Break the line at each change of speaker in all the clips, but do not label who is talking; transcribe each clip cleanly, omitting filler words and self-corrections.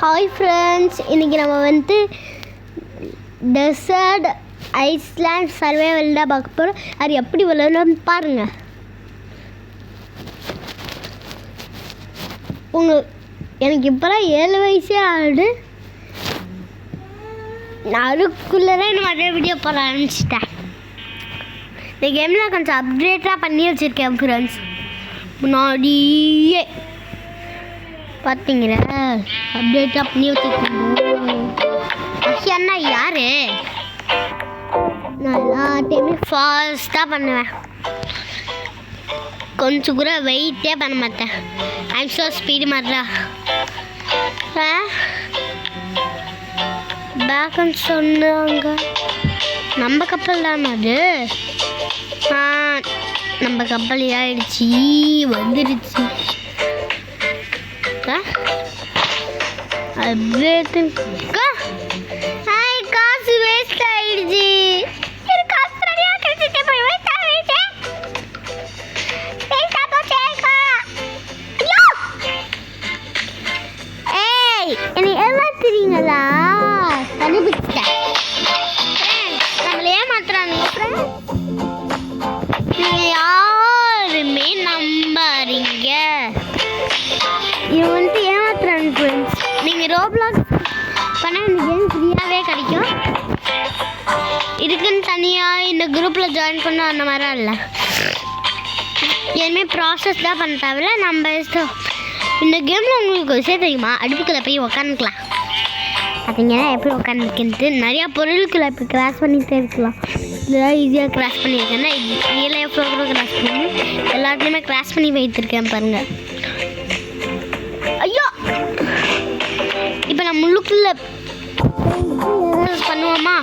Hi friends, இன்றைக்கி நம்ம வந்து டெசர்ட் ஐஸ்லாண்ட் சர்வைவல் தான் பார்க்க போகிறோம். அது எப்படி விளையாடணும்னு பாருங்கள். எனக்கு இப்போலாம் 7 வயசே ஆகுது. நான் அதுக்குள்ளே தான் இன்னும் நிறைய வீடியோ போட ஆரம்பிச்சிட்டேன். இந்த கேமில் கொஞ்சம் அப்டேட்டாக பண்ணி வச்சுருக்கேன் ஃப்ரெண்ட்ஸ். முன்னாடியே பார்த்தீங்களா, அப்டேட்டாக பண்ணி வச்சுருக்கேன். அண்ணா யார்? நான் எல்லாத்தையுமே ஃபாஸ்ட்டாக பண்ணுவேன். கொஞ்சம் கூட வெயிட்டே பண்ண மாட்டேன். ஐம் ஸோ ஸ்பீடு மாதிரிடா. பேக்குன்னு சொன்னாங்க. நம்ம கப்பல் தானே அது? நம்ம கப்பல் ஆயிடுச்சு, வந்துடுச்சு. காசு வேஸ்ட் ஆயிடுச்சு. என்னை ஏமாத்துறீங்களா? கண்டுபிடிச்சிட்டேன். நம்மள ஏமாத்துறாங்க. நீங்கள் யாருமே நம்பாதீங்க. இவன் வந்து ஏமாத்துறாங்க ஃப்ரெண்ட்ஸ். நீங்கள் ரோப்ளாக்ஸ் பண்ணால் இந்த கேம் ஃப்ரீயாகவே கிடைக்கும். இதுக்குன்னு தனியாக இந்த குரூப்பில் ஜாயின் பண்ண அந்த மாதிரிலாம் இல்லை. எதுவுமே ப்ராசஸ் தான் பண்ண தேவையில்ல. நம்ம இஷ்டம். இந்த கேமில் உங்களுக்கு விஷயம் தெரியுமா? அடுப்புக்குள்ளே போய் உக்காந்துக்கலாம். பார்த்தீங்கன்னா எப்படி உட்காந்துருக்குன்ட்டு நிறையா பொருட்களை இப்போ கிராஸ் பண்ணிகிட்டே இருக்கலாம். இதெல்லாம் ஈஸியாக கிராஸ் பண்ணியிருக்கேன்னா ரியல் லைஃப்பில் கூட கிராஸ் பண்ணி எல்லாத்துலேயுமே கிராஸ் பண்ணி வைத்திருக்கேன் பாருங்கள். ஐயோ, இப்போ நான் முள்ளுக்குள்ள பண்ணுவோமா?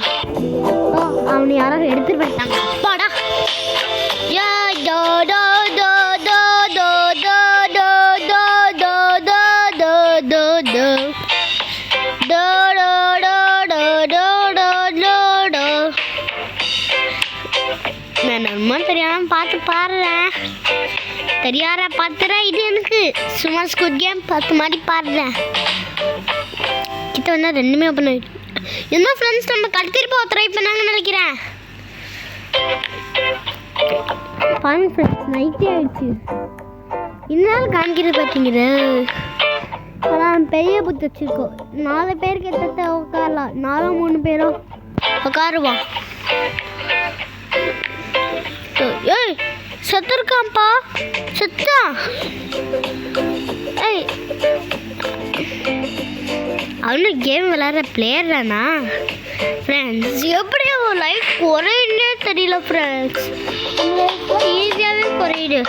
அவனை யாராவது எடுத்துட்டு போயிட்டாங்க. பாடா நான் நம்ம தெரியாம பார்த்து பாடுறேன். தெரியாத பார்த்துறேன். இது எனக்கு சும்மா ஸ்குட் கேம் பார்த்து மாதிரி பாடுறேன். கிட்ட வந்தால் ரெண்டுமே ஓப்பன் ஆகிடும். என்ன ஃப்ரெண்ட்ஸ், நம்ம கடத்திட்டு போக ட்ரை பண்ணாங்கன்னு நினைக்கிறேன். பாருங்க ஃப்ரெண்ட்ஸ், நைட்டே ஆயிடுச்சு. இருந்தாலும் காமிக்கிறது பார்த்தீங்களா? அதான் பெரிய புத்து வச்சுருக்கோம். 4 பேர் கிட்ட உட்காரலாம். 4 பேரோ உட்காருவான். ஏய், செத்து இருக்கான்ப்பா. செத்தா? ஏய், அவனு கேம் விளையாடுற பிளேயர் தானா ஃப்ரெண்ட்ஸ்? எப்படி அவன் லைஃப் குறையுன்னே தெரியல ஃப்ரெண்ட்ஸ். ஈஸியாகவே குறையுது.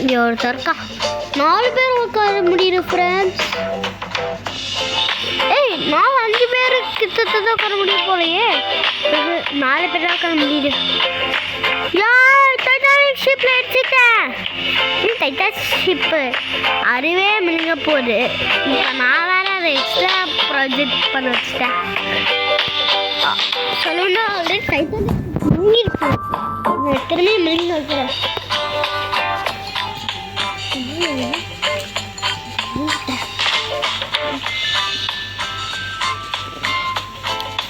இங்கே ஒருத்தருக்கா 4 பேர் உட்கார முடியுது ஃப்ரெண்ட்ஸ். ஏய், நான் 5 பேர் கிட்டத்தட்ட உட்கார முடியும் போலையே. 4 பேர் தான் உட்கார முடியுது. டைட்டானிக் ஷிப்பில் எடுத்துட்டேன். டைட்டானிக் ஷிப்பு அதுவே மிளங்க போகுது. இப்போ நான் வேறு அதை எக்ஸ்ட்ரா ப்ராஜெக்ட் பண்ண வச்சுட்டேன். சொல்லணும்னா ஆல்ரெடி டைட்டானிக் மிளங்கிருக்கு. நான் திரும்பி மிளங்கி வைக்கிறேன்.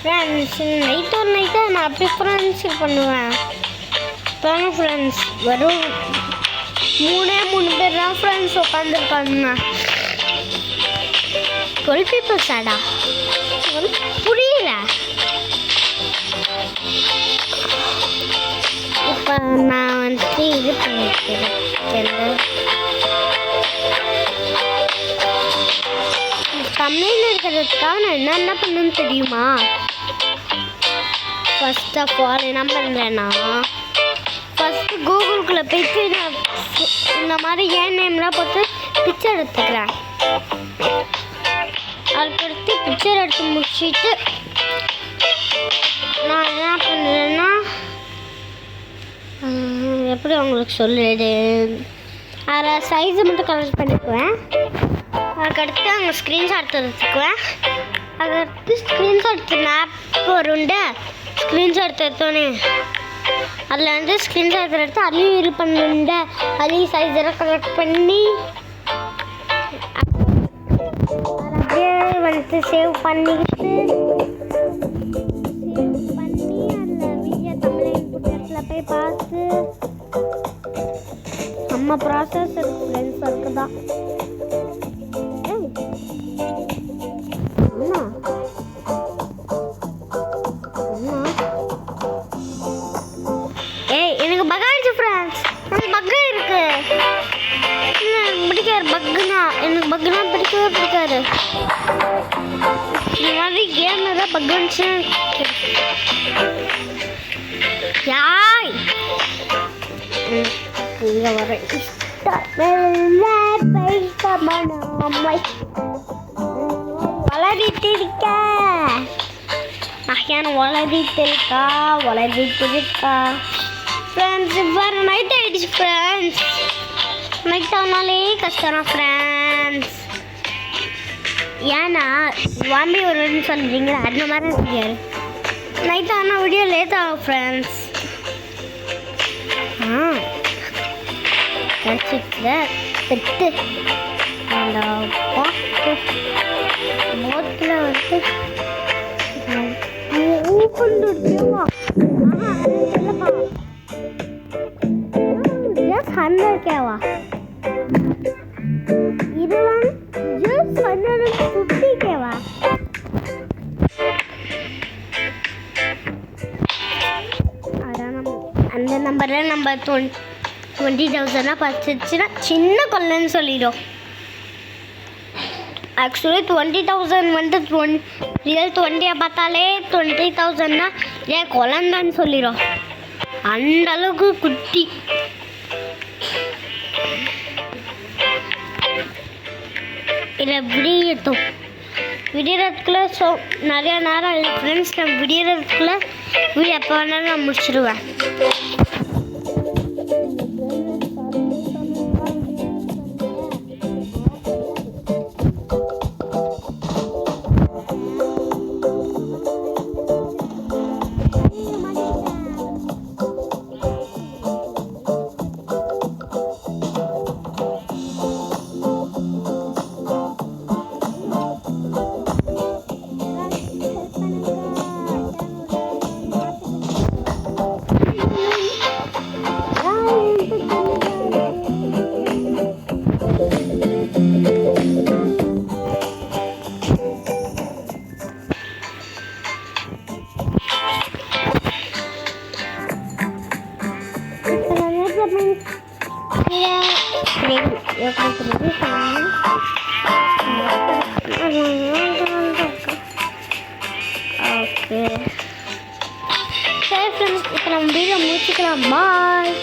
ஃப்ரெண்ட்ஸ், நைட் ஒரு நைட்டாக நான் அப்படி ஃப்ரெண்ட்ஸ் பண்ணுவேன். பாருங்க ஃப்ரெண்ட்ஸ், வெறும் 3 பேர் தான் ஃப்ரெண்ட்ஸ் உட்காந்துருக்காங்க. 12 பீப்புள்ஸ் ஆடா? புரியல. இப்போ நான் வந்துட்டு இது பண்ணிக்கிறேன். தமிழில் இருக்கிறதுக்காக நான் என்னென்ன பண்ணணும்னு தெரியுமா? ஃபர்ஸ்ட் ஆஃப் ஆல் என்ன பண்ணுறேன்னா, ஃபஸ்ட்டு கூகுளுக்குள்ளே போய்ட்டு நான் இந்த மாதிரி ஏன் நேம்லாம் போட்டு பிக்சர் எடுத்துக்கிறேன். அதுக்கடுத்து பிக்சர் எடுத்து முடிச்சுட்டு நான் என்ன பண்ணுறேன்னா, எப்படி அவங்களுக்கு சொல்லுது, அதில் சைஸை மட்டும் கலெக்ட் பண்ணிக்குவேன். அதுக்கடுத்து அவங்க ஸ்க்ரீன்ஷாட் எடுத்துக்குவேன். அதுக்கடுத்து ஸ்க்ரீன்ஷாட் ஆப் வருண்டு. ஸ்க்ரீன்ஷாட் எடுத்தோன்னே அதில் வந்து ஸ்க்ரீன்ஷாட் எடுத்து அதையும் இது பண்ணுண்ட அதையும் சைஸெல்லாம் கலெக்ட் பண்ணி ஃப்ரெண்ட்ஸு சேவ் பண்ணிக்கிட்டு அதில் வீடியோ தமிழ் இடத்துல போய் பார்த்து நம்ம ப்ராசஸ் இருக்கு ஃப்ரெண்ட்ஸ் ஒர்க்கு தான். எனக்கு பக் ஆயிடுச்சு ஃப்ரெண்ட்ஸ். எனக்கு பக்கு இருக்கு. பிடிக்காது பக்குனா. எனக்கு பக்குனா பிடிக்கவே பிடிக்காது. இந்த மாதிரி கேம் ஏதாவது பக்குன்னு யாய் இங்கே வர வளரிட்டு இருக்க வளரிட்டு இருக்கா ஃப்ரெண்ட்ஸ். வேறு நைட் ஆகிடுச்சு ஃப்ரெண்ட்ஸ். நைட் ஆனாலே கஷ்டம் ஃப்ரெண்ட்ஸ். ஏன்னா வாம்பி வருன்னு சொல்கிறீங்களா, அந்த மாதிரி தெரியாது. நைட் ஆனால் வீடியோ லேட் ஆகும் ஃப்ரெண்ட்ஸ். கழிச்சிட்டு பெட்டு அந்த போட்டில் வந்து ஊக்கண்டுவா 100Kவா? இதெல்லாம் ஜஸ்ட் 150Kவா? அதான் அந்த நம்பரில் நம்ம 20,000 பறிச்சிச்சுன்னா சின்ன கொள்ளைன்னு சொல்லிடும். ஆக்சுவலி 20,000 வந்து ரியல் 20 பார்த்தாலே 20,000 ஏன் கொலந்தான்னு சொல்லிடும். அந்த அளவுக்கு குட்டி. இல்லை விடியறதுக்குள்ளே நிறையா நேரம் இல்லை ஃப்ரெண்ட்ஸ். நான் விடியறதுக்குள்ளே வீடியோ எப்போ வேணாலும் நான் முடிச்சிடுவேன். ஓகே சரி ஃப்ரெண்ட்ஸ், இப்போ நம்ம வீடியோ முடிச்சுக்கலாம். பாய்.